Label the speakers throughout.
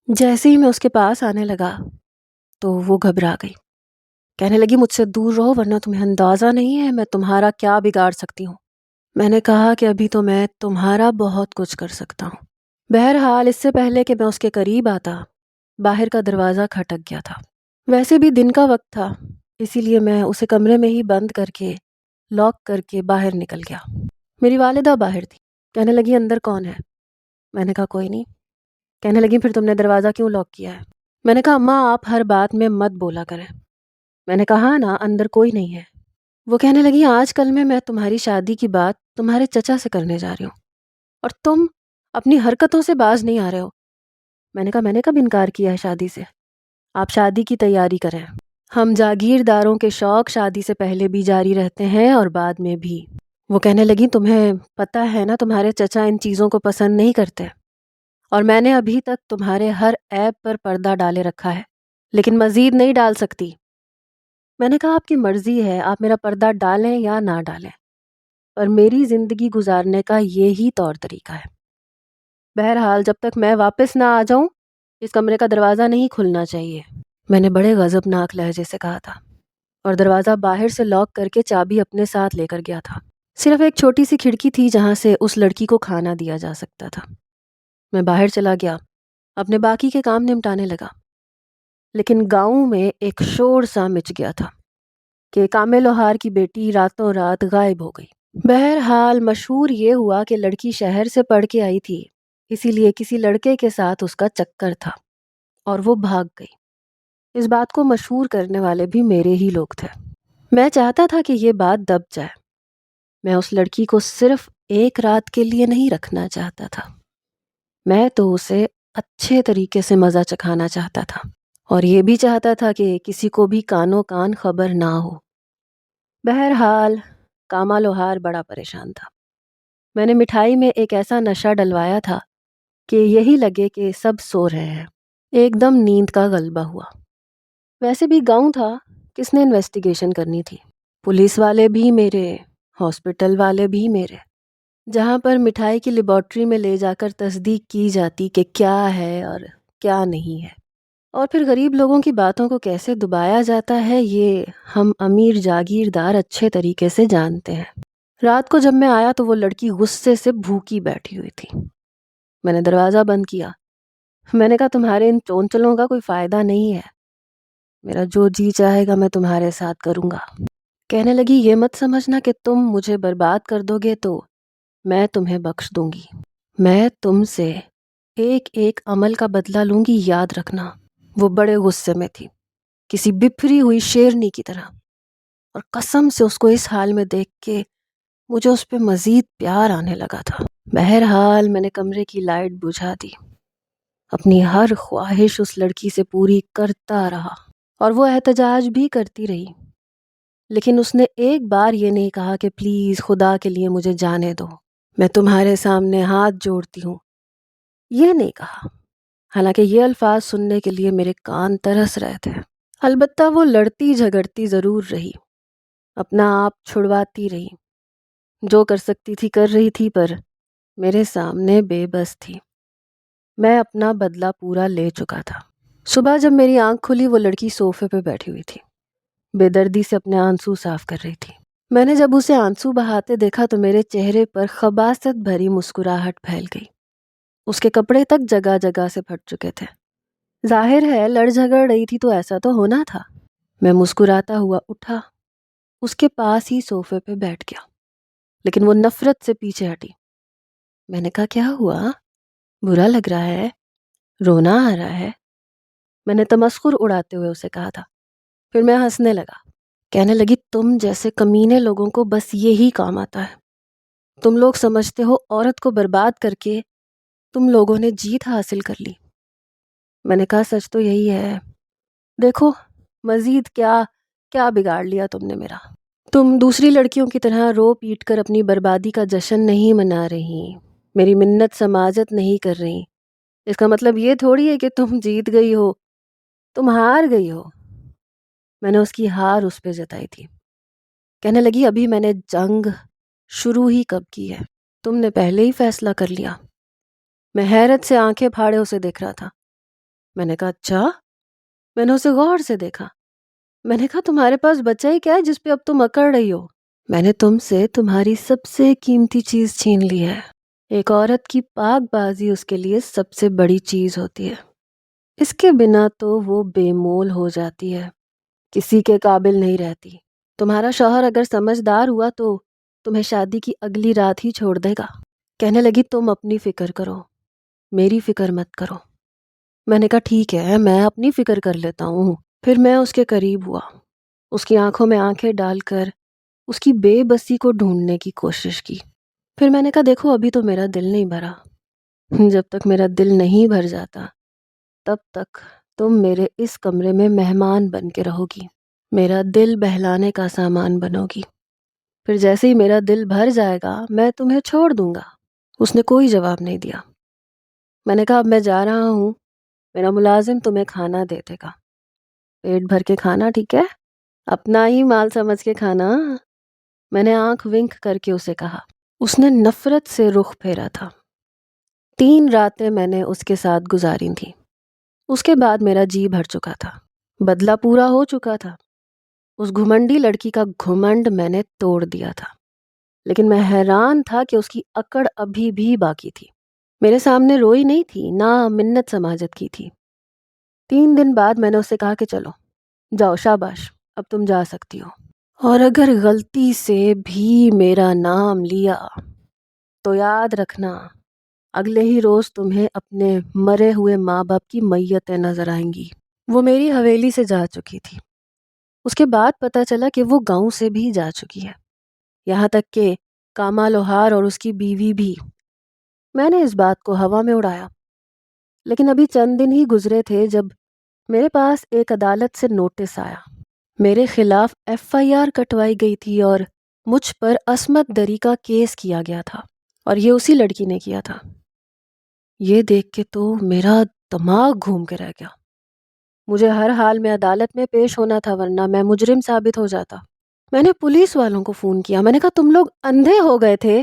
Speaker 1: جیسے ہی میں اس کے پاس آنے لگا تو وہ گھبرا گئی، کہنے لگی مجھ سے دور رہو ورنہ تمہیں اندازہ نہیں ہے میں تمہارا کیا بگاڑ سکتی ہوں۔ میں نے کہا کہ ابھی تو میں تمہارا بہت کچھ کر سکتا ہوں۔ بہرحال اس سے پہلے کہ میں اس کے قریب آتا باہر کا دروازہ کھٹک گیا تھا۔ ویسے بھی دن کا وقت تھا، اسی لیے میں اسے کمرے میں ہی بند کر کے لاک کر کے باہر نکل گیا۔ میری والدہ باہر تھی، کہنے لگی اندر کون ہے؟ میں نے کہا کوئی نہیں۔ کہنے لگی پھر تم نے دروازہ کیوں لاک کیا ہے؟ میں نے کہا اماں آپ ہر بات میں مت بولا کریں۔ میں نے کہا نا اندر کوئی نہیں ہے۔ وہ کہنے لگی آج کل میں تمہاری شادی کی بات تمہارے چچا سے کرنے جا رہی ہوں اور تم اپنی حرکتوں سے باز نہیں آ رہے ہو۔ میں نے کہا میں نے کب انکار کیا ہے شادی سے؟ آپ شادی کی تیاری کریں۔ ہم جاگیرداروں کے شوق شادی سے پہلے بھی جاری رہتے ہیں اور بعد میں بھی۔ وہ کہنے لگی تمہیں پتہ ہے نا تمہارے چچا ان چیزوں کو پسند نہیں کرتے اور میں نے ابھی تک تمہارے ہر عیب پر پردہ ڈالے رکھا ہے لیکن مزید نہیں ڈال سکتی۔ میں نے کہا آپ کی مرضی ہے، آپ میرا پردہ ڈالیں یا نہ ڈالیں، پر میری زندگی گزارنے کا یہی طور طریقہ ہے۔ بہرحال جب تک میں واپس نہ آ جاؤں اس کمرے کا دروازہ نہیں کھلنا چاہیے۔ میں نے بڑے غضبناک لہجے سے کہا تھا اور دروازہ باہر سے لاک کر کے چابی اپنے ساتھ لے کر گیا تھا۔ صرف ایک چھوٹی سی کھڑکی تھی جہاں سے اس لڑکی کو کھانا دیا جا سکتا تھا۔ میں باہر چلا گیا، اپنے باقی کے کام نمٹانے لگا، لیکن گاؤں میں ایک شور سا مچ گیا تھا کہ کامے لوہار کی بیٹی راتوں رات غائب ہو گئی۔ بہرحال مشہور یہ ہوا کہ لڑکی شہر سے پڑھ کے آئی تھی، اسی لیے کسی لڑکے کے ساتھ اس کا چکر تھا اور وہ بھاگ گئی۔ اس بات کو مشہور کرنے والے بھی میرے ہی لوگ تھے۔ میں چاہتا تھا کہ یہ بات دب جائے۔ میں اس لڑکی کو صرف ایک رات کے لیے نہیں رکھنا چاہتا تھا، میں تو اسے اچھے طریقے سے مزہ چکھانا چاہتا تھا اور یہ بھی چاہتا تھا کہ کسی کو بھی کانوں کان خبر نہ ہو۔ بہرحال کاما لوہار بڑا پریشان تھا۔ میں نے مٹھائی میں ایک ایسا نشہ ڈلوایا تھا کہ یہی لگے کہ سب سو رہے ہیں۔ ایک دم نیند کا غلبہ ہوا۔ ویسے بھی گاؤں تھا، کس نے انویسٹیگیشن کرنی تھی؟ پولیس والے بھی میرے، ہاسپٹل والے بھی میرے، جہاں پر مٹھائی کی لیبارٹری میں لے جا کر تصدیق کی جاتی کہ کیا ہے اور کیا نہیں ہے، اور پھر غریب لوگوں کی باتوں کو کیسے دبایا جاتا ہے یہ ہم امیر جاگیردار اچھے طریقے سے جانتے ہیں۔ رات کو جب میں آیا تو وہ لڑکی غصے سے بھوکی بیٹھی ہوئی تھی۔ میں نے دروازہ بند کیا۔ میں نے کہا تمہارے ان چونچلوں کا کوئی فائدہ نہیں ہے، میرا جو جی چاہے گا میں تمہارے ساتھ کروں گا۔ کہنے لگی یہ مت سمجھنا کہ تم مجھے برباد کر دو گے تو میں تمہیں بخش دوں گی، میں تم سے ایک ایک عمل کا بدلہ لوں گی، یاد رکھنا۔ وہ بڑے غصے میں تھی، کسی بپھری ہوئی شیرنی کی طرح، اور قسم سے اس کو اس حال میں دیکھ کے مجھے اس پہ مزید پیار آنے لگا تھا۔ بہرحال میں نے کمرے کی لائٹ بجھا دی، اپنی ہر خواہش اس لڑکی سے پوری کرتا رہا اور وہ احتجاج بھی کرتی رہی، لیکن اس نے ایک بار یہ نہیں کہا کہ پلیز خدا کے لیے مجھے جانے دو، میں تمہارے سامنے ہاتھ جوڑتی ہوں، یہ نہیں کہا، حالانکہ یہ الفاظ سننے کے لیے میرے کان ترس رہے تھے۔ البتہ وہ لڑتی جھگڑتی ضرور رہی، اپنا آپ چھڑواتی رہی، جو کر سکتی تھی کر رہی تھی، پر میرے سامنے بے بس تھی۔ میں اپنا بدلہ پورا لے چکا تھا۔ صبح جب میری آنکھ کھلی وہ لڑکی صوفے پہ بیٹھی ہوئی تھی، بے دردی سے اپنے آنسو صاف کر رہی تھی۔ میں نے جب اسے آنسو بہاتے دیکھا تو میرے چہرے پر خباثت بھری مسکراہٹ پھیل گئی۔ اس کے کپڑے تک جگہ جگہ سے پھٹ چکے تھے، ظاہر ہے لڑ جھگڑ رہی تھی تو ایسا تو ہونا تھا۔ میں مسکراتا ہوا اٹھا، اس کے پاس ہی صوفے پہ بیٹھ گیا، لیکن وہ نفرت سے پیچھے ہٹی۔ میں نے کہا کیا ہوا؟ برا لگ رہا ہے؟ رونا آ رہا ہے؟ میں نے تمسخر اڑاتے ہوئے اسے کہا تھا، پھر میں ہنسنے لگا۔ کہنے لگی تم جیسے کمینے لوگوں کو بس یہی کام آتا ہے، تم لوگ سمجھتے ہو عورت کو برباد کر کے تم لوگوں نے جیت حاصل کر لی۔ میں نے کہا سچ تو یہی ہے، دیکھو مزید کیا کیا بگاڑ لیا تم نے میرا۔ تم دوسری لڑکیوں کی طرح رو پیٹ کر اپنی بربادی کا جشن نہیں منا رہی، میری منت سماجت نہیں کر رہی، اس کا مطلب یہ تھوڑی ہے کہ تم جیت گئی ہو، تم ہار گئی ہو۔ میں نے اس کی ہار اس پہ جتائی تھی۔ کہنے لگی ابھی میں نے جنگ شروع ہی کب کی ہے، تم نے پہلے ہی فیصلہ کر لیا۔ میں حیرت سے آنکھیں پھاڑے اسے دیکھ رہا تھا۔ میں نے کہا اچھا؟ میں نے اسے غور سے دیکھا. میں نے کہا تمہارے پاس بچہ ہی کیا ہے جس پہ اب تم اکڑ رہی ہو؟ میں نے تم سے تمہاری سب سے قیمتی چیز چھین لی ہے. ایک عورت کی پاک بازی اس کے لیے سب سے بڑی چیز ہوتی ہے. اس کے بنا تو وہ بے مول ہو جاتی ہے، کسی کے قابل نہیں رہتی. تمہارا شوہر اگر سمجھدار ہوا تو تمہیں شادی کی اگلی رات ہی چھوڑ دے گا. کہنے لگی تم اپنی فکر کرو، میری فکر مت کرو. میں نے کہا ٹھیک ہے، میں اپنی فکر کر لیتا ہوں. پھر میں اس کے قریب ہوا، اس کی آنکھوں میں آنکھیں ڈال کر اس کی بے بسی کو ڈھونڈنے کی کوشش کی. پھر میں نے کہا دیکھو ابھی تو میرا دل نہیں بھرا. جب تک میرا دل نہیں بھر جاتا تب تک تم میرے اس کمرے میں مہمان بن کے رہو گی، میرا دل بہلانے کا سامان بنو گی. پھر جیسے ہی میرا دل بھر جائے گا میں تمہیں چھوڑ دوں گا. اس نے کوئی جواب نہیں دیا. میں نے کہا اب میں جا رہا ہوں، میرا ملازم تمہیں کھانا دے دے گا. پیٹ بھر کے کھانا، ٹھیک ہے؟ اپنا ہی مال سمجھ کے کھانا. میں نے آنکھ ونک کر کے اسے کہا. اس نے نفرت سے رخ پھیرا تھا. 3 راتیں میں نے اس کے ساتھ گزاری تھیں. اس کے بعد میرا جی بھر چکا تھا، بدلہ پورا ہو چکا تھا. اس گھمنڈی لڑکی کا گھمنڈ میں نے توڑ دیا تھا، لیکن میں حیران تھا کہ اس کی اکڑ ابھی بھی باقی تھی. میرے سامنے روئی نہیں تھی، نہ منت سماجت کی تھی. 3 دن بعد میں نے اسے کہا کہ چلو جاؤ، شاباش، اب تم جا سکتی ہو. اور اگر غلطی سے بھی میرا نام لیا تو یاد رکھنا اگلے ہی روز تمہیں اپنے مرے ہوئے ماں باپ کی میتیں نظر آئیں گی. وہ میری حویلی سے جا چکی تھی. اس کے بعد پتہ چلا کہ وہ گاؤں سے بھی جا چکی ہے، یہاں تک کہ کاما لوہار اور اس کی بیوی بھی. میں نے اس بات کو ہوا میں اڑایا، لیکن ابھی چند دن ہی گزرے تھے جب میرے پاس ایک عدالت سے نوٹس آیا. میرے خلاف FIR کٹوائی گئی تھی اور مجھ پر عصمت دری کا کیس کیا گیا تھا، اور یہ اسی لڑکی نے کیا تھا. یہ دیکھ کے تو میرا دماغ گھوم کے رہ گیا. مجھے ہر حال میں عدالت میں پیش ہونا تھا ورنہ میں مجرم ثابت ہو جاتا. میں نے پولیس والوں کو فون کیا. میں نے کہا تم لوگ اندھے ہو گئے تھے؟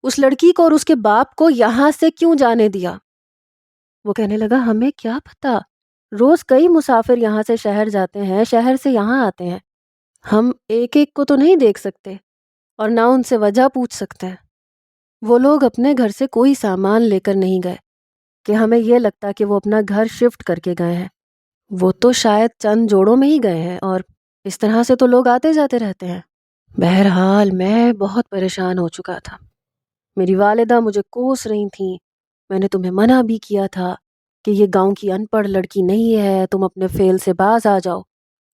Speaker 1: اس لڑکی کو اور اس کے باپ کو یہاں سے کیوں جانے دیا؟ وہ کہنے لگا ہمیں کیا پتا، روز کئی مسافر یہاں سے شہر جاتے ہیں، شہر سے یہاں آتے ہیں. ہم ایک ایک کو تو نہیں دیکھ سکتے اور نہ ان سے وجہ پوچھ سکتے ہیں. وہ لوگ اپنے گھر سے کوئی سامان لے کر نہیں گئے کہ ہمیں یہ لگتا کہ وہ اپنا گھر شفٹ کر کے گئے ہیں. وہ تو شاید چند جوڑوں میں ہی گئے ہیں، اور اس طرح سے تو لوگ آتے جاتے رہتے ہیں. بہرحال میں بہت پریشان ہو چکا تھا. میری والدہ مجھے کوس رہی تھیں. میں نے تمہیں منع بھی کیا تھا کہ یہ گاؤں کی ان پڑھ لڑکی نہیں ہے، تم اپنے فعل سے باز آ جاؤ.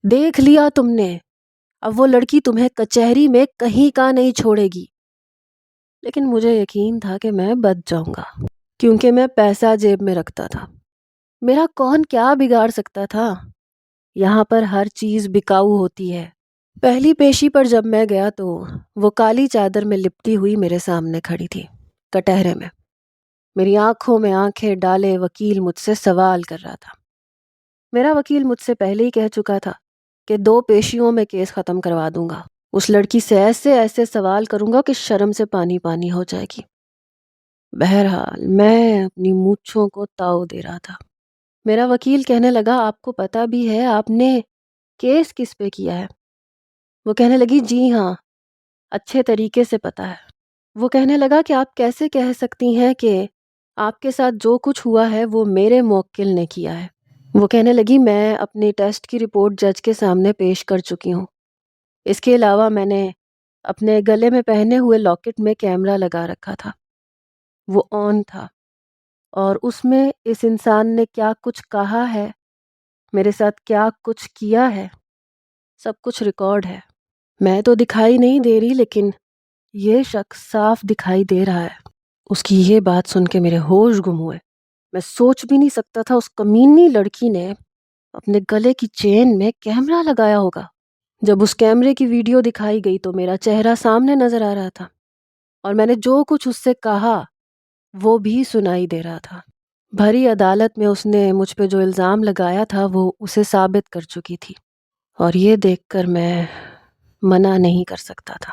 Speaker 1: دیکھ لیا تم نے، اب وہ لڑکی تمہیں کچہری میں کہیں کا نہیں چھوڑے گی. لیکن مجھے یقین تھا کہ میں بچ جاؤں گا، کیونکہ میں پیسہ جیب میں رکھتا تھا. میرا کون کیا بگاڑ سکتا تھا؟ یہاں پر ہر چیز بکاؤ ہوتی ہے. پہلی پیشی پر جب میں گیا تو وہ کالی چادر میں لپٹی ہوئی میرے سامنے کھڑی تھی، کٹہرے میں. میری آنکھوں میں آنکھیں ڈالے وکیل مجھ سے سوال کر رہا تھا. میرا وکیل مجھ سے پہلے ہی کہہ چکا تھا کہ 2 پیشیوں میں کیس ختم کروا دوں گا. اس لڑکی سے ایسے ایسے سوال کروں گا کہ شرم سے پانی پانی ہو جائے گی. بہرحال میں اپنی مونچھوں کو تاؤ دے رہا تھا. میرا وکیل کہنے لگا آپ کو پتہ بھی ہے آپ نے کیس کس پہ کیا ہے؟ وہ کہنے لگی جی ہاں، اچھے طریقے سے پتہ ہے. وہ کہنے لگا کہ آپ کیسے کہہ سکتی ہیں کہ آپ کے ساتھ جو کچھ ہوا ہے وہ میرے موکل نے کیا ہے؟ وہ کہنے لگی میں اپنی ٹیسٹ کی رپورٹ جج کے سامنے پیش کر چکی ہوں. اس کے علاوہ میں نے اپنے گلے میں پہنے ہوئے لاکٹ میں کیمرہ لگا رکھا تھا، وہ آن تھا، اور اس میں اس انسان نے کیا کچھ کہا ہے، میرے ساتھ کیا کچھ کیا ہے، سب کچھ ریکارڈ ہے. میں تو دکھائی نہیں دے رہی لیکن یہ شخص صاف دکھائی دے رہا ہے. اس کی یہ بات سن کے میرے ہوش گم ہوئے. میں سوچ بھی نہیں سکتا تھا اس کمینی لڑکی نے اپنے گلے کی چین میں کیمرہ لگایا ہوگا. جب اس کیمرے کی ویڈیو دکھائی گئی تو میرا چہرہ سامنے نظر آ رہا تھا، اور میں نے جو کچھ اس سے کہا وہ بھی سنائی دے رہا تھا. بھری عدالت میں اس نے مجھ پہ جو الزام لگایا تھا وہ اسے ثابت کر چکی تھی، اور یہ دیکھ کر میں منع نہیں کر سکتا تھا.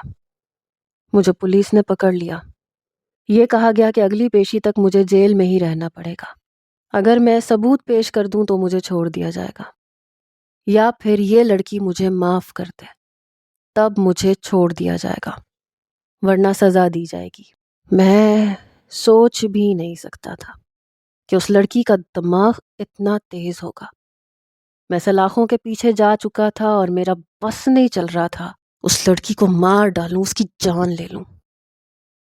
Speaker 1: مجھے پولیس نے پکڑ لیا. یہ کہا گیا کہ اگلی پیشی تک مجھے جیل میں ہی رہنا پڑے گا. اگر میں ثبوت پیش کر دوں تو مجھے چھوڑ دیا جائے گا، یا پھر یہ لڑکی مجھے معاف کر دے تب مجھے چھوڑ دیا جائے گا، ورنہ سزا دی جائے گی۔ میں سوچ بھی نہیں سکتا تھا کہ اس لڑکی کا دماغ اتنا تیز ہوگا۔ میں سلاخوں کے پیچھے جا چکا تھا اور میرا بس نہیں چل رہا تھا اس لڑکی کو مار ڈالوں، اس کی جان لے لوں۔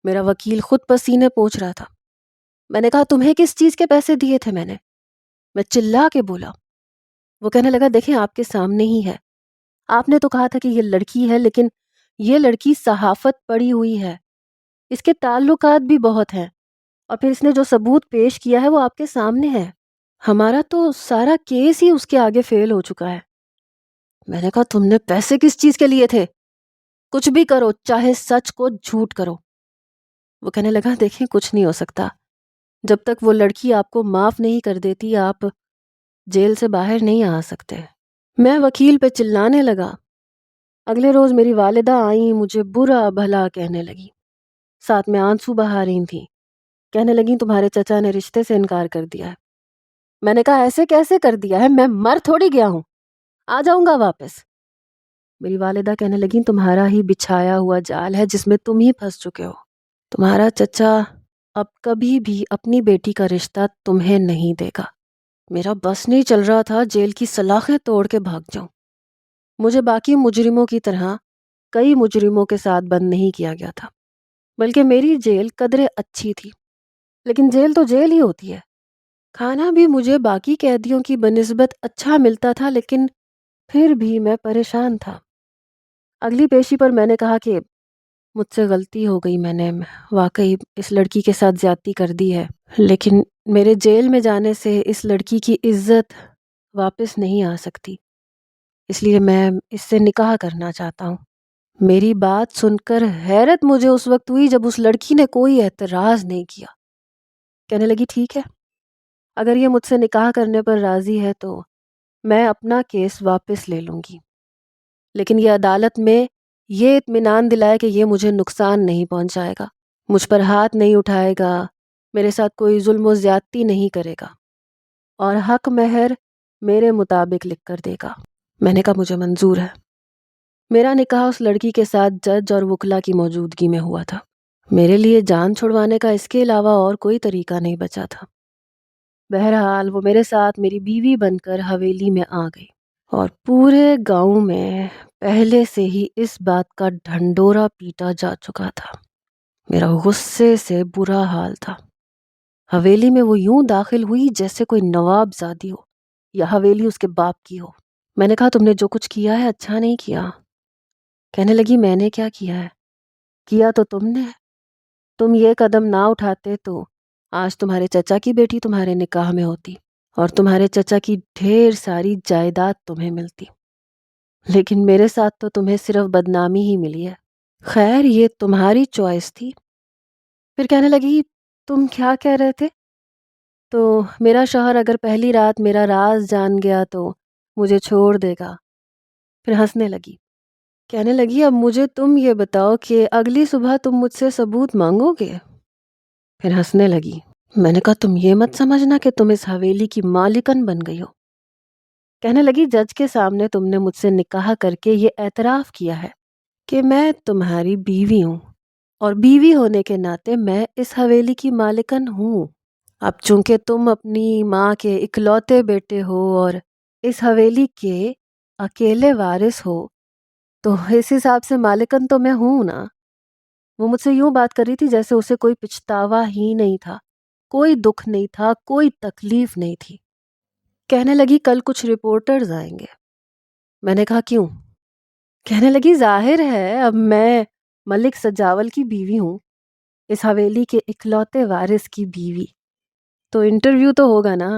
Speaker 1: میرا وکیل خود پسینے پوچھ رہا تھا۔ میں نے کہا تمہیں کس چیز کے پیسے دیے تھے؟ میں چلا کے بولا۔ وہ کہنے لگا دیکھیں آپ کے سامنے ہی ہے، آپ نے تو کہا تھا کہ یہ لڑکی ہے، لیکن یہ لڑکی صحافت پڑھی ہوئی ہے، اس کے تعلقات بھی بہت ہیں، اور پھر اس نے جو ثبوت پیش کیا ہے وہ آپ کے سامنے ہے۔ ہمارا تو سارا کیس ہی اس کے آگے فیل ہو چکا ہے۔ میں نے کہا تم نے پیسے کس چیز کے لیے تھے؟ کچھ بھی کرو، چاہے سچ کو جھوٹ کرو۔ وہ کہنے لگا دیکھیں کچھ نہیں ہو سکتا، جب تک وہ لڑکی آپ کو معاف نہیں کر دیتی آپ جیل سے باہر نہیں آ سکتے۔ میں وکیل پہ چلانے لگا۔ اگلے روز میری والدہ آئیں، مجھے برا بھلا کہنے لگی، ساتھ میں آنسو بہا رہی تھیں۔ کہنے لگیں تمہارے چچا نے رشتے سے انکار کر دیا ہے۔ میں نے کہا ایسے کیسے کر دیا ہے؟ میں مر تھوڑی گیا ہوں، آ جاؤں گا واپس۔ میری والدہ کہنے لگیں تمہارا ہی بچھایا ہوا جال ہے جس میں تم ہی پھنس چکے ہو۔ تمہارا چچا اب کبھی بھی اپنی بیٹی کا رشتہ تمہیں نہیں دے گا۔ میرا بس نہیں چل رہا تھا جیل کی سلاخیں توڑ کے بھاگ جاؤں۔ مجھے باقی مجرموں کی طرح کئی مجرموں کے ساتھ بند نہیں کیا گیا تھا، بلکہ میری جیل قدرے اچھی تھی، لیکن جیل تو جیل ہی ہوتی ہے۔ کھانا بھی مجھے باقی قیدیوں کی بنسبت اچھا ملتا تھا، لیکن پھر بھی میں پریشان تھا۔ اگلی پیشی پر میں نے کہا کہ مجھ سے غلطی ہو گئی، میں نے واقعی اس لڑکی کے ساتھ زیادتی کر دی ہے، لیکن میرے جیل میں جانے سے اس لڑکی کی عزت واپس نہیں آ سکتی، اس لیے میں اس سے نکاح کرنا چاہتا ہوں۔ میری بات سن کر حیرت مجھے اس وقت ہوئی جب اس لڑکی نے کوئی اعتراض نہیں کیا۔ کہنے لگی ٹھیک ہے، اگر یہ مجھ سے نکاح کرنے پر راضی ہے تو میں اپنا کیس واپس لے لوں گی، لیکن یہ عدالت میں یہ اطمینان دلائے کہ یہ مجھے نقصان نہیں پہنچائے گا، مجھ پر ہاتھ نہیں اٹھائے گا، میرے ساتھ کوئی ظلم و زیادتی نہیں کرے گا، اور حق مہر میرے مطابق لکھ کر دے گا۔ میں نے کہا مجھے منظور ہے۔ میرا نکاح اس لڑکی کے ساتھ جج اور وکلا کی موجودگی میں ہوا تھا۔ میرے لیے جان چھڑوانے کا اس کے علاوہ اور کوئی طریقہ نہیں بچا تھا۔ بہرحال وہ میرے ساتھ میری بیوی بن کر حویلی میں آ گئی، اور پورے گاؤں میں پہلے سے ہی اس بات کا ڈھنڈورا پیٹا جا چکا تھا۔ میرا غصے سے برا حال تھا۔ حویلی میں وہ یوں داخل ہوئی جیسے کوئی نواب زادی ہو یا حویلی اس کے باپ کی ہو۔ میں نے کہا تم نے جو کچھ کیا ہے اچھا نہیں کیا۔ کہنے لگی میں نے کیا کیا ہے؟ کیا تو تم نے، تم یہ قدم نہ اٹھاتے تو آج تمہارے چچا کی بیٹی تمہارے نکاح میں ہوتی اور تمہارے چچا کی ڈھیر ساری جائیداد تمہیں ملتی، لیکن میرے ساتھ تو تمہیں صرف بدنامی ہی ملی ہے۔ خیر یہ تمہاری چوائس تھی۔ پھر کہنے لگی تم کیا کہہ رہے تھے؟ تو میرا شوہر اگر پہلی رات میرا راز جان گیا تو مجھے چھوڑ دے گا۔ پھر ہنسنے لگی، کہنے لگی اب مجھے تم یہ بتاؤ کہ اگلی صبح تم مجھ سے ثبوت مانگو گے؟ پھر ہنسنے لگی۔ میں نے کہا تم یہ مت سمجھنا کہ تم اس حویلی کی مالکن بن گئی ہو۔ کہنے لگی جج کے سامنے تم نے مجھ سے نکاح کر کے یہ اعتراف کیا ہے کہ میں تمہاری بیوی ہوں، اور بیوی ہونے کے ناطے میں اس حویلی کی مالکن ہوں۔ اب چونکہ تم اپنی ماں کے اکلوتے بیٹے ہو اور اس حویلی کے اکیلے وارث ہو تو اس حساب سے مالکن تو میں ہوں نا۔ وہ مجھ سے یوں بات کر رہی تھی جیسے اسے کوئی پچھتاوا ہی نہیں تھا، کوئی دکھ نہیں تھا، کوئی تکلیف نہیں تھی۔ کہنے لگی کل کچھ رپورٹرز آئیں گے۔ میں نے کہا کیوں؟ کہنے لگی ظاہر ہے اب میں ملک سجاول کی بیوی ہوں، اس حویلی کے اکلوتے وارث کی بیوی، تو انٹرویو تو ہوگا نا۔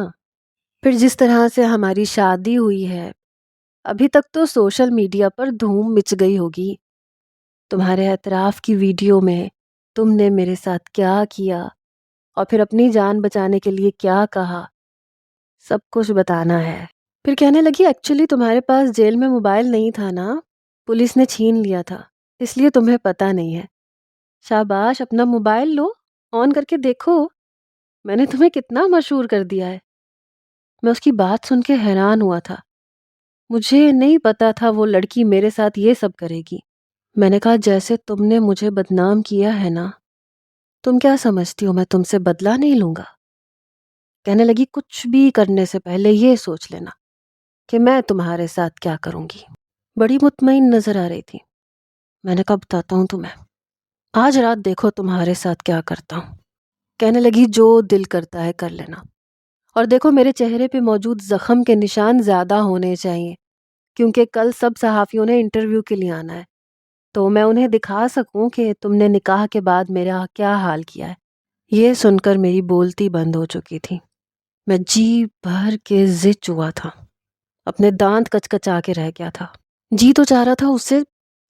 Speaker 1: پھر جس طرح سے ہماری شادی ہوئی ہے ابھی تک تو سوشل میڈیا پر دھوم مچ گئی ہوگی، تمہارے اعتراف کی ویڈیو میں تم نے میرے ساتھ کیا کیا اور پھر اپنی جان بچانے کے لیے کیا کہا، سب کچھ بتانا ہے۔ پھر کہنے لگی ایکچولی تمہارے پاس جیل میں موبائل نہیں تھا نا، پولیس نے چھین لیا تھا، اس لیے تمہیں پتہ نہیں ہے۔ شاباش اپنا موبائل لو، آن کر کے دیکھو، میں نے تمہیں کتنا مشہور کر دیا ہے۔ میں اس کی بات سن کے حیران ہوا تھا. مجھے نہیں پتا تھا وہ لڑکی میرے ساتھ یہ سب کرے گی. میں نے کہا جیسے تم نے مجھے بدنام کیا ہے نا، تم کیا سمجھتی ہو میں تم سے بدلہ نہیں لوں گا؟ کہنے لگی کچھ بھی کرنے سے پہلے یہ سوچ لینا کہ میں تمہارے ساتھ کیا کروں گی. بڑی مطمئن نظر آ رہی تھی. میں نے کہا بتاتا ہوں تمہیں، آج رات دیکھو تمہارے ساتھ کیا کرتا ہوں. کہنے لگی جو دل کرتا ہے کر لینا، اور دیکھو میرے چہرے پہ موجود زخم کے نشان زیادہ ہونے چاہیے، کیونکہ کل سب صحافیوں نے انٹرویو کے لیے آنا ہے، تو میں انہیں دکھا سکوں کہ تم نے نکاح کے بعد میرا کیا حال کیا ہے. یہ سن کر میری بولتی بند ہو چکی تھی. میں جی بھر کے زچ ہوا تھا، اپنے دانت کچکچا کے رہ گیا تھا. جی تو چاہ رہا تھا اسے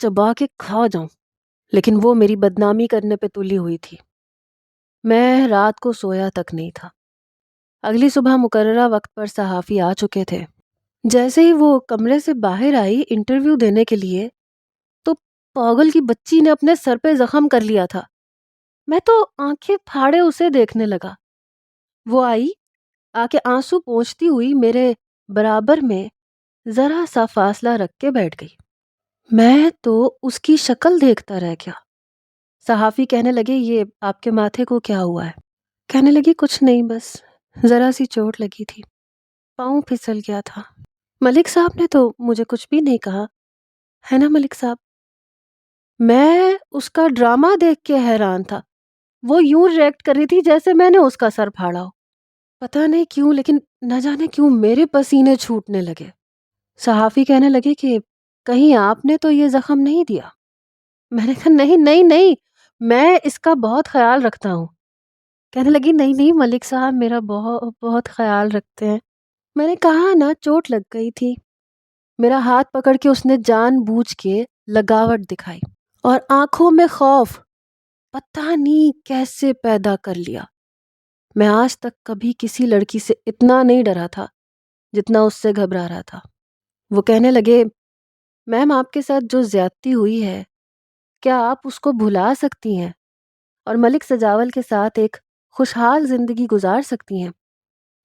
Speaker 1: چبا کے کھا جاؤں، لیکن وہ میری بدنامی کرنے پہ تلی ہوئی تھی. میں رات کو سویا تک نہیں تھا. اگلی صبح مقررہ وقت پر صحافی آ چکے تھے. جیسے ہی وہ کمرے سے باہر آئی انٹرویو دینے کے لیے، تو پاگل کی بچی نے اپنے سر پہ زخم کر لیا تھا. میں تو آنکھیں پھاڑے اسے دیکھنے لگا. وہ آئی، آ کے آنسو پونچھتی ہوئی میرے برابر میں ذرا سا فاصلہ رکھ کے بیٹھ گئی. میں تو اس کی شکل دیکھتا رہ گیا. صحافی کہنے لگے یہ آپ کے ماتھے کو کیا ہوا ہے؟ کہنے لگی کچھ نہیں، بس ذرا سی چوٹ لگی تھی، پاؤں پھسل گیا تھا. ملک صاحب نے تو مجھے کچھ بھی نہیں کہا ہے نا ملک صاحب؟ میں اس کا ڈرامہ دیکھ کے حیران تھا. وہ یوں ریئیکٹ کر رہی تھی جیسے میں نے اس کا سر پھاڑا ہو. پتہ نہیں کیوں، لیکن نہ جانے کیوں میرے پسینے چھوٹنے لگے. صحافی کہنے لگے کہ کہیں آپ نے تو یہ زخم نہیں دیا؟ میں نے کہا نہیں نہیں نہیں، میں اس کا بہت خیال رکھتا ہوں. کہنے لگی نہیں نہیں ملک صاحب میرا بہت بہت خیال رکھتے ہیں. میں نے کہا نا چوٹ لگ گئی تھی. میرا ہاتھ پکڑ کے اس نے جان بوجھ کے لگاوٹ دکھائی اور آنکھوں میں خوف پتہ نہیں کیسے پیدا کر لیا. میں آج تک کبھی کسی لڑکی سے اتنا نہیں ڈرا تھا جتنا اس سے گھبرا رہا تھا. وہ کہنے لگے میم آپ کے ساتھ جو زیادتی ہوئی ہے کیا آپ اس کو بھلا سکتی ہیں اور ملک سجاول کے ساتھ ایک خوشحال زندگی گزار سکتی ہیں؟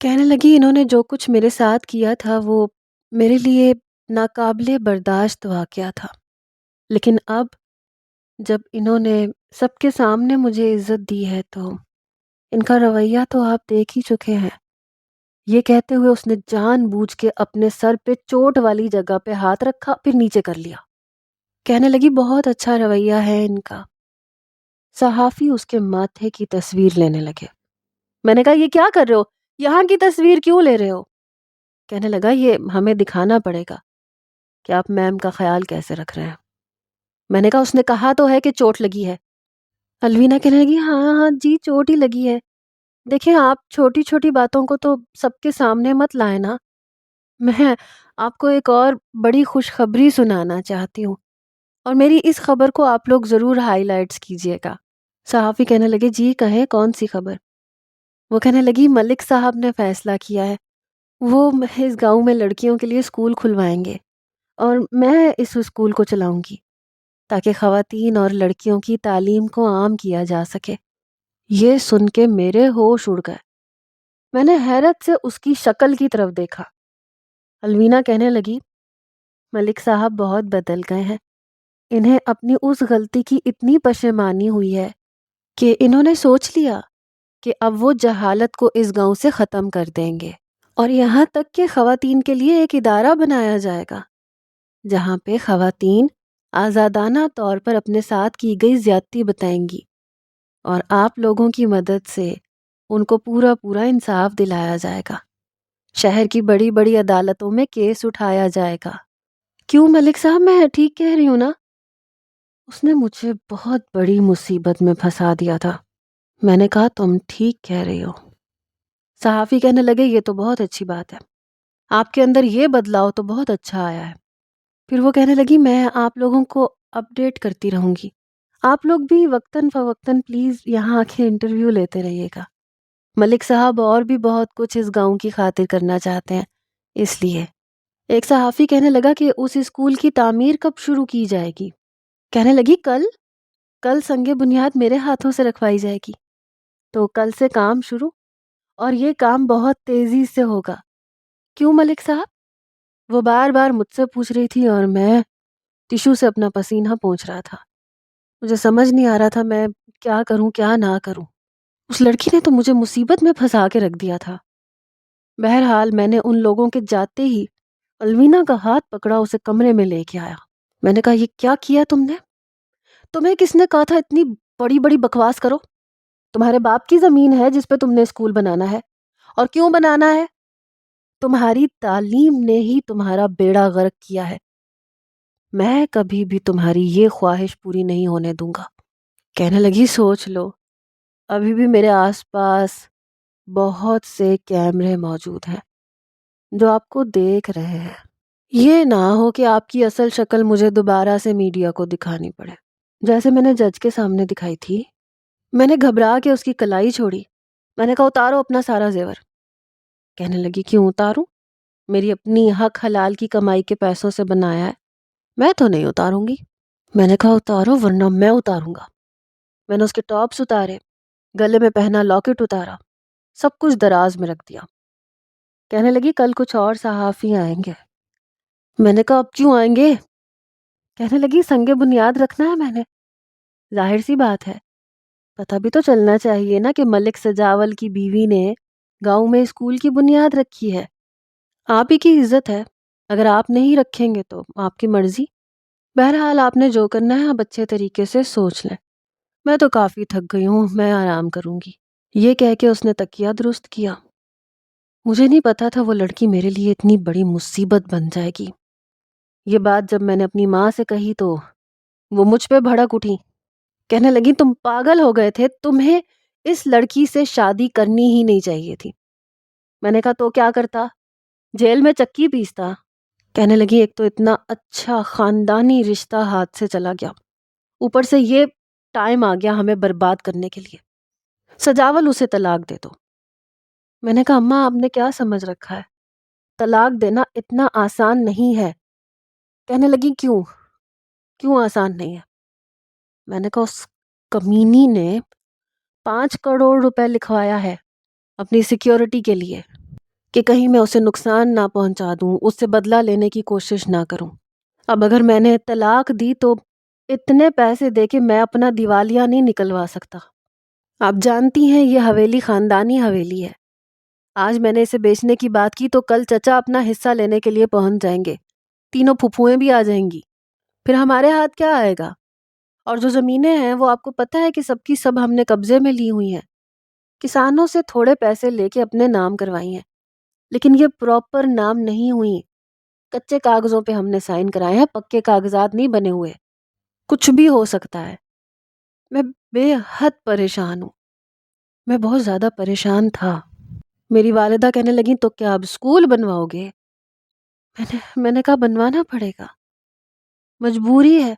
Speaker 1: کہنے لگی انہوں نے جو کچھ میرے ساتھ کیا تھا وہ میرے لیے ناقابل برداشت واقعہ تھا، لیکن اب جب انہوں نے سب کے سامنے مجھے عزت دی ہے تو ان کا رویہ تو آپ دیکھ ہی چکے ہیں. یہ کہتے ہوئے اس نے جان بوجھ کے اپنے سر پہ چوٹ والی جگہ پہ ہاتھ رکھا پھر نیچے کر لیا. کہنے لگی بہت اچھا رویہ ہے ان کا. صحافی اس کے ماتھے کی تصویر لینے لگے. میں نے کہا یہ کیا کر رہے ہو، یہاں کی تصویر کیوں لے رہے ہو؟ کہنے لگا یہ ہمیں دکھانا پڑے گا کہ آپ میم کا خیال کیسے رکھ رہے ہیں. میں نے کہا اس نے کہا تو ہے کہ چوٹ لگی ہے. الوینا کہنے لگی ہاں ہاں جی چوٹ ہی لگی ہے. دیکھیں آپ چھوٹی چھوٹی باتوں کو تو سب کے سامنے مت لائیں نا. میں آپ کو ایک اور بڑی خوشخبری سنانا چاہتی ہوں، اور میری اس خبر کو آپ لوگ ضرور ہائی لائٹس کیجیے گا. صحافی کہنے لگے جی کہیں کون سی خبر؟ وہ کہنے لگی ملک صاحب نے فیصلہ کیا ہے، وہ اس گاؤں میں لڑکیوں کے لیے اسکول کھلوائیں گے اور میں اس اسکول کو چلاؤں گی تاکہ خواتین اور لڑکیوں کی تعلیم کو عام کیا جا سکے. یہ سن کے میرے ہوش اڑ گئے. میں نے حیرت سے اس کی شکل کی طرف دیکھا. الوینا کہنے لگی ملک صاحب بہت بدل گئے ہیں، انہیں اپنی اس غلطی کی اتنی پشیمانی ہوئی ہے کہ انہوں نے سوچ لیا کہ اب وہ جہالت کو اس گاؤں سے ختم کر دیں گے، اور یہاں تک کہ خواتین کے لیے ایک ادارہ بنایا جائے گا جہاں پہ خواتین آزادانہ طور پر اپنے ساتھ کی گئی زیادتی بتائیں گی، اور آپ لوگوں کی مدد سے ان کو پورا پورا انصاف دلایا جائے گا. شہر کی بڑی بڑی عدالتوں میں کیس اٹھایا جائے گا. کیوں ملک صاحب میں ٹھیک کہہ رہی ہوں نا؟ اس نے مجھے بہت بڑی مصیبت میں پھنسا دیا تھا. میں نے کہا تم ٹھیک کہہ رہی ہو. صحافی کہنے لگے یہ تو بہت اچھی بات ہے، آپ کے اندر یہ بدلاؤ تو بہت اچھا آیا ہے. پھر وہ کہنے لگی میں آپ لوگوں کو اپڈیٹ کرتی رہوں گی، آپ لوگ بھی وقتاً فوقتاً پلیز یہاں آ کے انٹرویو لیتے رہیے گا. ملک صاحب اور بھی بہت کچھ اس گاؤں کی خاطر کرنا چاہتے ہیں، اس لیے. ایک صحافی کہنے لگا کہ اس اسکول کی تعمیر کب شروع کی جائے گی؟ کہنے لگی کل سنگ بنیاد میرے ہاتھوں سے رکھوائی جائے گی، تو کل سے کام شروع، اور یہ کام بہت تیزی سے ہوگا. کیوں ملک صاحب؟ وہ بار بار مجھ سے پوچھ رہی تھی اور میں ٹیشو سے اپنا پسینہ پونچھ رہا تھا. مجھے سمجھ نہیں آ رہا تھا میں کیا کروں کیا نہ کروں. اس لڑکی نے تو مجھے مصیبت میں پھنسا کے رکھ دیا تھا. بہرحال میں نے ان لوگوں کے جاتے ہی الوینا کا ہاتھ پکڑا، اسے کمرے میں لے کے آیا. میں نے کہا یہ کیا کیا تم نے؟ تمہیں کس نے کہا تھا اتنی بڑی بڑی بکواس کرو؟ تمہارے باپ کی زمین ہے جس پہ تم نے اسکول بنانا ہے. اور کیوں بنانا ہے؟ تمہاری تعلیم نے ہی تمہارا بیڑا غرق کیا ہے. میں کبھی بھی تمہاری یہ خواہش پوری نہیں ہونے دوں گا. کہنے لگی سوچ لو، ابھی بھی میرے آس پاس بہت سے کیمرے موجود ہیں جو آپ کو دیکھ رہے ہیں. یہ نہ ہو کہ آپ کی اصل شکل مجھے دوبارہ سے میڈیا کو دکھانی پڑے جیسے میں نے جج کے سامنے دکھائی تھی. میں نے گھبرا کے اس کی کلائی چھوڑی. میں نے کہا اتارو اپنا سارا زیور. کہنے لگی کیوں اتاروں؟ میری اپنی حق حلال کی کمائی کے پیسوں سے بنایا ہے، میں تو نہیں اتاروں گی. میں نے کہا اتارو ورنہ میں اتاروں گا. میں نے اس کے ٹاپس اتارے، گلے میں پہنا لاکٹ اتارا، سب کچھ دراز میں رکھ دیا. کہنے لگی کل کچھ اور صحافی آئیں گے. میں نے کہا اب کیوں آئیں گے؟ کہنے لگی سنگ بنیاد رکھنا ہے میں نے. ظاہر سی بات ہے، پتہ بھی تو چلنا چاہیے نا کہ ملک سجاول کی بیوی نے گاؤں میں اسکول کی بنیاد رکھی ہے. آپ ہی کی عزت ہے، اگر آپ نہیں رکھیں گے تو آپ کی مرضی. بہرحال آپ نے جو کرنا ہے آپ اچھے طریقے سے سوچ لیں. میں تو کافی تھک گئی ہوں، میں آرام کروں گی. یہ کہہ کے اس نے تکیہ درست کیا. مجھے نہیں پتا تھا وہ لڑکی میرے لیے اتنی بڑی مصیبت بن جائے گی. یہ بات جب میں نے اپنی ماں سے کہی تو وہ مجھ پہ بھڑک اٹھی. کہنے لگی تم پاگل ہو گئے تھے، تمہیں اس لڑکی سے شادی کرنی ہی نہیں چاہیے تھی. میں نے کہا تو کیا کرتا؟ جیل میں چکی پیستا. کہنے لگی ایک تو اتنا اچھا خاندانی رشتہ ہاتھ سے چلا گیا، اوپر سے یہ ٹائم آ گیا ہمیں برباد کرنے کے لیے. سجاول اسے طلاق دے دو. میں نے کہا اماں آپ نے کیا سمجھ رکھا ہے؟ طلاق دینا اتنا آسان نہیں ہے. کہنے لگی کیوں آسان نہیں ہے؟ میں نے کہا اس کمینی نے 5 کروڑ روپے لکھوایا ہے اپنی سیکیورٹی کے لیے کہ کہیں میں اسے نقصان نہ پہنچا دوں، اس سے بدلہ لینے کی کوشش نہ کروں. اب اگر میں نے طلاق دی تو اتنے پیسے دے کے میں اپنا دیوالیہ نہیں نکلوا سکتا. آپ جانتی ہیں یہ حویلی خاندانی حویلی ہے. آج میں نے اسے بیچنے کی بات کی تو کل چچا اپنا حصہ لینے کے لیے پہنچ جائیں گے، تینوں پھپھوئیں بھی آ جائیں گی. پھر ہمارے ہاتھ کیا آئے گا؟ اور جو زمینیں ہیں وہ آپ کو پتہ ہے کہ سب کی سب ہم نے قبضے میں لی ہوئی ہیں. کسانوں سے تھوڑے پیسے لے کے اپنے نام کروائی ہیں، لیکن یہ پراپر نام نہیں ہوئی. کچے کاغذوں پہ ہم نے سائن کرائے ہیں، پکے کاغذات نہیں بنے ہوئے. کچھ بھی ہو سکتا ہے. میں بے حد پریشان ہوں. میں بہت زیادہ پریشان تھا. میری والدہ کہنے لگیں تو کیا اب اسکول بنواؤ گے؟ میں نے کہا بنوانا پڑے گا، مجبوری ہے.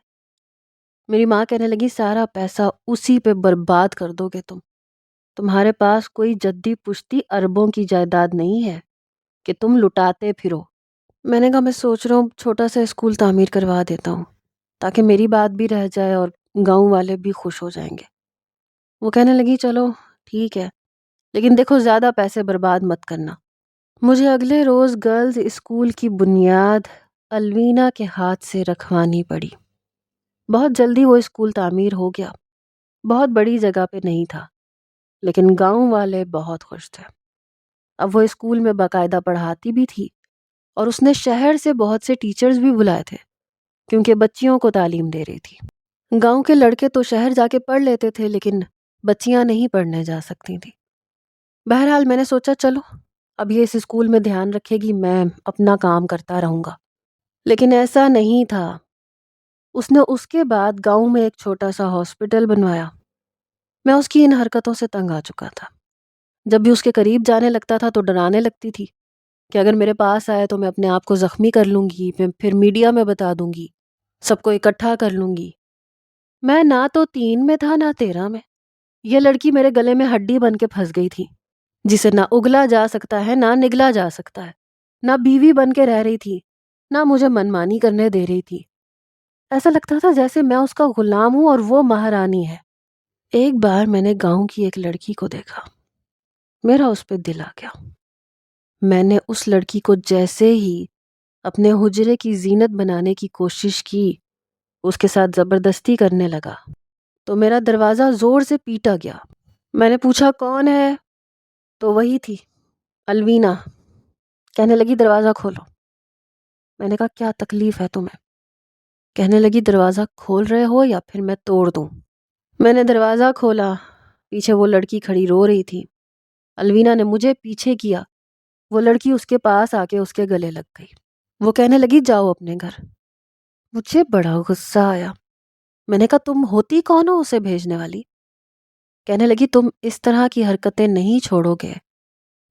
Speaker 1: میری ماں کہنے لگی سارا پیسہ اسی پہ برباد کر دو گے تمہارے پاس کوئی جدی پشتی اربوں کی جائیداد نہیں ہے کہ تم لٹاتے پھرو. میں نے کہا میں سوچ رہا ہوں چھوٹا سا اسکول تعمیر کروا دیتا ہوں تاکہ میری بات بھی رہ جائے اور گاؤں والے بھی خوش ہو جائیں گے. وہ کہنے لگی چلو ٹھیک ہے، لیکن دیکھو زیادہ پیسے برباد مت کرنا. مجھے اگلے روز گرلز اسکول کی بنیاد الوینا کے ہاتھ سے رکھوانی پڑی. بہت جلدی وہ اسکول تعمیر ہو گیا. بہت بڑی جگہ پہ نہیں تھا، لیکن گاؤں والے بہت خوش تھے. اب وہ اسکول میں باقاعدہ پڑھاتی بھی تھی اور اس نے شہر سے بہت سے ٹیچرز بھی بلائے تھے کیونکہ بچیوں کو تعلیم دے رہی تھی. گاؤں کے لڑکے تو شہر جا کے پڑھ لیتے تھے لیکن بچیاں نہیں پڑھنے جا سکتی تھیں. بہرحال میں نے سوچا چلو اب یہ اس اسکول میں دھیان رکھے گی، میں اپنا کام کرتا رہوں گا. لیکن ایسا نہیں تھا. اس نے اس کے بعد گاؤں میں ایک چھوٹا سا ہاسپٹل بنوایا. میں اس کی ان حرکتوں سے تنگ آ چکا تھا. جب بھی اس کے قریب جانے لگتا تھا تو ڈرانے لگتی تھی کہ اگر میرے پاس آئے تو میں اپنے آپ کو زخمی کر لوں گی، پھر میڈیا میں بتا دوں گی، سب کو اکٹھا کر لوں گی. میں نہ تو 3 میں تھا نہ 13 میں. یہ لڑکی میرے گلے میں ہڈی بن کے پھنس گئی تھی جسے نہ اگلا جا سکتا ہے نہ نگلا جا سکتا ہے. نہ بیوی بن کے رہ رہی تھی نہ مجھے منمانی کرنے دے رہی تھی. ایسا لگتا تھا جیسے میں اس کا غلام ہوں اور وہ مہارانی ہے. ایک بار میں نے گاؤں کی ایک لڑکی کو دیکھا، میرا اس پہ دل آ گیا. میں نے اس لڑکی کو جیسے ہی اپنے حجرے کی زینت بنانے کی کوشش کی، اس کے ساتھ زبردستی کرنے لگا تو میرا دروازہ زور سے پیٹا گیا۔ میں نے پوچھا کون ہے؟ تو وہی تھی، الوینا۔ کہنے لگی دروازہ کھولو۔ میں نے کہا کیا تکلیف ہے تمہیں؟ کہنے لگی دروازہ کھول رہے ہو یا پھر میں توڑ دوں؟ میں نے دروازہ کھولا، پیچھے وہ لڑکی کھڑی رو رہی تھی۔ الوینا نے مجھے پیچھے کیا، وہ لڑکی اس کے پاس آ کے اس کے گلے لگ گئی۔ وہ کہنے لگی جاؤ اپنے گھر۔ مجھے بڑا غصہ آیا۔ میں نے کہا تم ہوتی کون ہو اسے بھیجنے والی؟ کہنے لگی تم اس طرح کی حرکتیں نہیں چھوڑو گے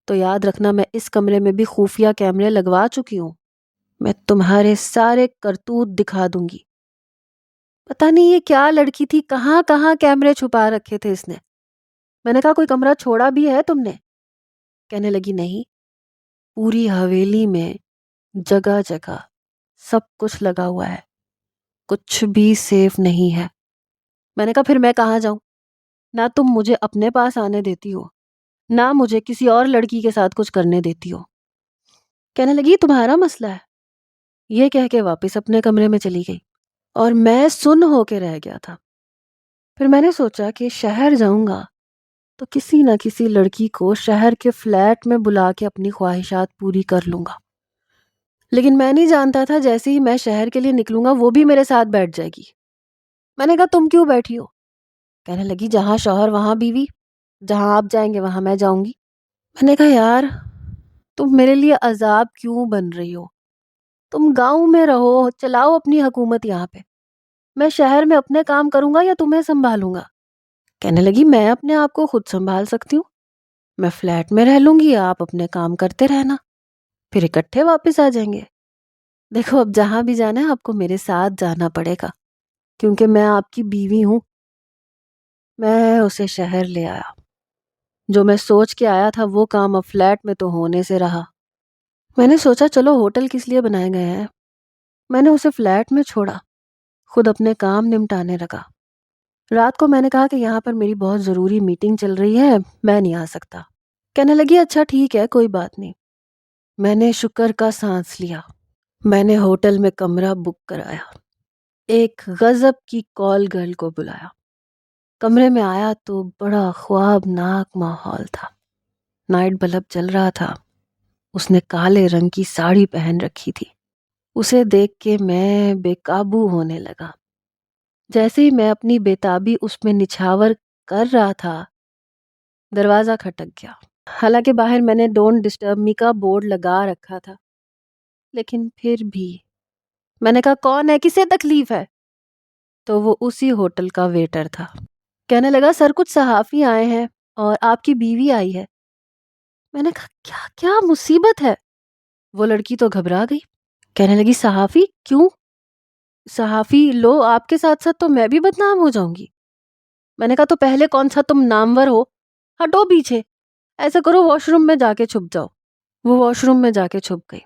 Speaker 1: تو یاد رکھنا میں اس کمرے میں بھی خفیہ کیمرے لگوا چکی ہوں، میں تمہارے سارے کرتوت دکھا دوں گی۔ پتہ نہیں یہ کیا لڑکی تھی، کہاں کہاں کیمرے چھپا رکھے تھے اس نے۔ میں نے کہا کوئی کمرہ چھوڑا بھی ہے تم نے؟ کہنے لگی نہیں، پوری حویلی میں جگہ جگہ سب کچھ لگا ہوا ہے، کچھ بھی سیف نہیں ہے۔ میں نے کہا پھر میں کہاں جاؤں؟ نہ تم مجھے اپنے پاس آنے دیتی ہو، نہ مجھے کسی اور لڑکی کے ساتھ کچھ کرنے دیتی ہو۔ کہنے لگی تمہارا مسئلہ ہے، یہ کہہ کے واپس اپنے کمرے میں چلی گئی اور میں سن ہو کے رہ گیا تھا۔ پھر میں نے سوچا کہ شہر جاؤں گا تو کسی نہ کسی لڑکی کو شہر کے فلیٹ میں بلا کے اپنی خواہشات پوری کر لوں گا، لیکن میں نہیں جانتا تھا جیسے ہی میں شہر کے لیے نکلوں گا وہ بھی میرے ساتھ بیٹھ جائے گی۔ میں نے کہا تم کیوں بیٹھی ہو؟ کہنے لگی جہاں شوہر وہاں بیوی، جہاں آپ جائیں گے وہاں میں جاؤں گی۔ میں نے کہا یار تم میرے لیے عذاب کیوں بن رہی ہو؟ تم گاؤں میں رہو، چلاؤ اپنی حکومت یہاں پہ، میں شہر میں اپنے کام کروں گا یا تمہیں سنبھالوں گا؟ کہنے لگی میں اپنے آپ کو خود سنبھال سکتی ہوں، میں فلیٹ میں رہ لوں گی، آپ اپنے کام کرتے رہنا، پھر اکٹھے واپس آ جائیں گے۔ دیکھو اب جہاں بھی جانا ہے آپ کو میرے ساتھ جانا پڑے گا کیونکہ میں آپ کی بیوی ہوں۔ میں اسے شہر لے آیا، جو میں سوچ کے آیا تھا وہ کام اب فلیٹ میں تو ہونے سے رہا۔ میں نے سوچا چلو ہوٹل کس لیے بنائے گئے ہیں، میں نے اسے فلیٹ میں چھوڑا، خود اپنے کام نمٹانے لگا۔ رات کو میں نے کہا کہ یہاں پر میری بہت ضروری میٹنگ چل رہی ہے، میں نہیں آ سکتا۔ کہنے لگی اچھا ٹھیک ہے کوئی بات نہیں۔ میں نے شکر کا سانس لیا۔ میں نے ہوٹل میں کمرہ بک کرایا، ایک غضب کی کال گرل کو بلایا۔ کمرے میں آیا تو بڑا خوابناک ماحول تھا، نائٹ بلب جل رہا تھا، اس نے کالے رنگ کی ساڑی پہن رکھی تھی۔ اسے دیکھ کے میں بے قابو ہونے لگا۔ جیسے ہی میں اپنی بےتابی اس میں نچھاور کر رہا تھا دروازہ کھٹک گیا۔ حالانکہ باہر میں نے ڈونٹ ڈسٹرب می کا بورڈ لگا رکھا تھا، لیکن پھر بھی میں نے کہا کون ہے، کسے تکلیف ہے؟ تو وہ اسی ہوٹل کا ویٹر تھا۔ کہنے لگا سر کچھ صحافی آئے ہیں اور آپ کی بیوی آئی ہے۔ میں نے کہا کیا کیا مصیبت ہے؟ وہ لڑکی تو گھبرا گئی، کہنے لگی صحافی کیوں؟ صحافی لو آپ کے ساتھ ساتھ تو میں بھی بدنام ہو جاؤں گی۔ میں نے کہا تو پہلے کون سا تم نامور ہو، ہٹو پیچھے، ایسا کرو واش روم میں جا کے چھپ جاؤ۔ وہ واش روم میں جا کے چھپ گئی۔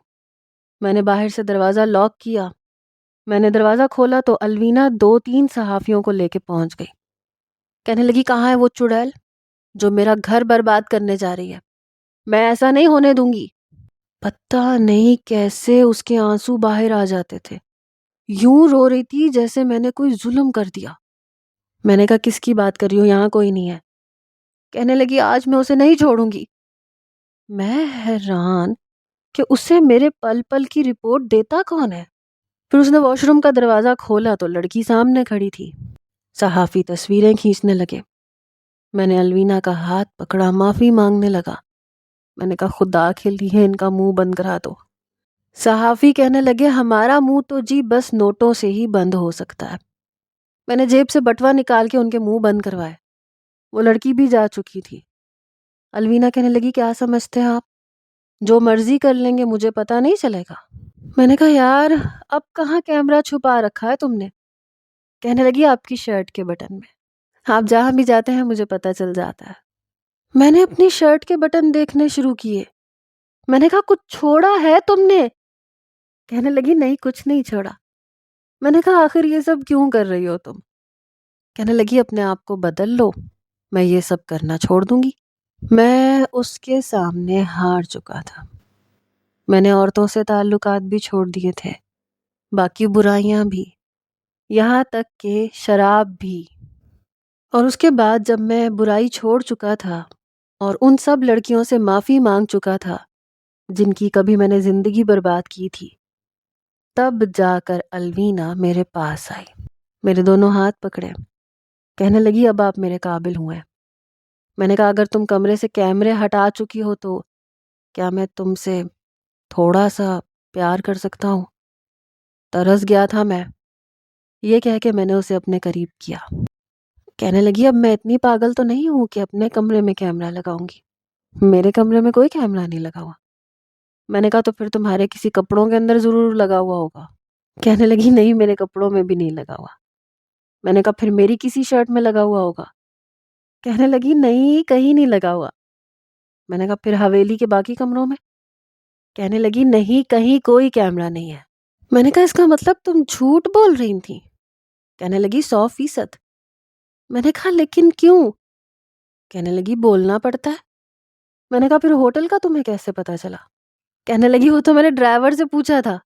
Speaker 1: میں نے باہر سے دروازہ لاک کیا۔ میں نے دروازہ کھولا تو الوینا 2-3 صحافیوں کو لے کے پہنچ گئی۔ کہنے لگی کہاں ہے وہ چڑیل جو میرا گھر برباد کرنے جا رہی ہے؟ میں ایسا نہیں ہونے دوں گی۔ پتہ نہیں کیسے اس کے آنسو باہر آ جاتے تھے، یوں رو رہی تھی جیسے میں نے کوئی ظلم کر دیا۔ میں نے کہا کس کی بات کر رہی ہوں، یہاں کوئی نہیں ہے۔ کہنے لگی آج میں اسے نہیں چھوڑوں گی۔ میں حیران کہ اسے میرے پل پل کی رپورٹ دیتا کون ہے؟ پھر اس نے واش روم کا دروازہ کھولا تو لڑکی سامنے کھڑی تھی۔ صحافی تصویریں کھینچنے لگے۔ میں نے الوینا کا ہاتھ پکڑا، معافی مانگنے لگا۔ میں نے کہا خدا کے لیے ان کا منہ بند کرا دو۔ صحافی کہنے لگے ہمارا منہ تو جی بس نوٹوں سے ہی بند ہو سکتا ہے۔ میں نے جیب سے بٹوا نکال کے ان کے منہ بند کروائے۔ وہ لڑکی بھی جا چکی تھی۔ الوینا کہنے لگی کیا سمجھتے ہیں آپ، جو مرضی کر لیں گے مجھے پتہ نہیں چلے گا؟ میں نے کہا یار اب کہاں کیمرہ چھپا رکھا ہے تم نے؟ کہنے لگی آپ کی شرٹ کے بٹن میں، آپ جہاں بھی جاتے ہیں مجھے پتہ چل جاتا ہے۔ میں نے اپنی شرٹ کے بٹن دیکھنے شروع کیے۔ میں نے کہا کچھ چھوڑا ہے تم نے؟ کہنے لگی نہیں کچھ نہیں چھوڑا۔ میں نے کہا آخر یہ سب کیوں کر رہی ہو تم؟ کہنے لگی اپنے آپ کو بدل لو، میں یہ سب کرنا چھوڑ دوں گی۔ میں اس کے سامنے ہار چکا تھا۔ میں نے عورتوں سے تعلقات بھی چھوڑ دیے تھے، باقی برائیاں بھی، یہاں تک کہ شراب بھی۔ اور اس کے بعد جب میں برائی چھوڑ چکا تھا اور ان سب لڑکیوں سے معافی مانگ چکا تھا جن کی کبھی میں نے زندگی برباد کی تھی، تب جا کر الوینا میرے پاس آئی، میرے دونوں ہاتھ پکڑے، کہنے لگی اب آپ میرے قابل ہوئے۔ میں نے کہا اگر تم کمرے سے کیمرے ہٹا چکی ہو تو کیا میں تم سے تھوڑا سا پیار کر سکتا ہوں؟ ترس گیا تھا میں، یہ کہہ کے میں نے اسے اپنے قریب کیا۔ کہنے لگی اب میں اتنی پاگل تو نہیں ہوں کہ اپنے کمرے میں کیمرہ لگاؤں گی، میرے کمرے میں کوئی کیمرہ نہیں لگا ہوا۔ میں نے کہا تو پھر تمہارے کسی کپڑوں کے اندر ضرور لگا ہوا ہوگا۔ کہنے لگی نہیں، میرے کپڑوں میں بھی نہیں لگا ہوا۔ میں نے کہا پھر میری کسی شرٹ میں لگا ہوا ہوگا۔ کہنے لگی نہیں، کہیں نہیں لگا ہوا۔ میں نے کہا پھر حویلی کے باقی کمروں میں؟ کہنے لگی نہیں، کہیں کوئی کیمرہ نہیں ہے۔ میں نے کہا اس کا مطلب تم جھوٹ بول رہی تھی؟ کہنے لگی 100%۔ میں نے کہا لیکن کیوں؟ کہنے لگی بولنا پڑتا ہے۔ میں نے کہا پھر ہوٹل کا تمہیں کیسے پتا چلا؟ کہنے لگی وہ تو میں نے ڈرائیور سے پوچھا تھا،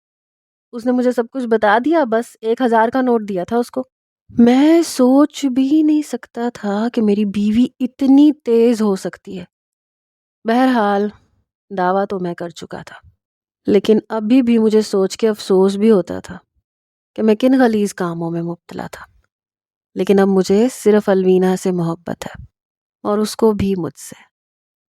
Speaker 1: اس نے مجھے سب کچھ بتا دیا، بس 1000 کا نوٹ دیا تھا اس کو۔ میں سوچ بھی نہیں سکتا تھا کہ میری بیوی اتنی تیز ہو سکتی ہے۔ بہرحال دعویٰ تو میں کر چکا تھا، لیکن ابھی بھی مجھے سوچ کے افسوس بھی ہوتا تھا کہ میں کن غلیظ کاموں میں مبتلا تھا۔ لیکن اب مجھے صرف الوینا سے محبت ہے، اور اس کو بھی مجھ سے۔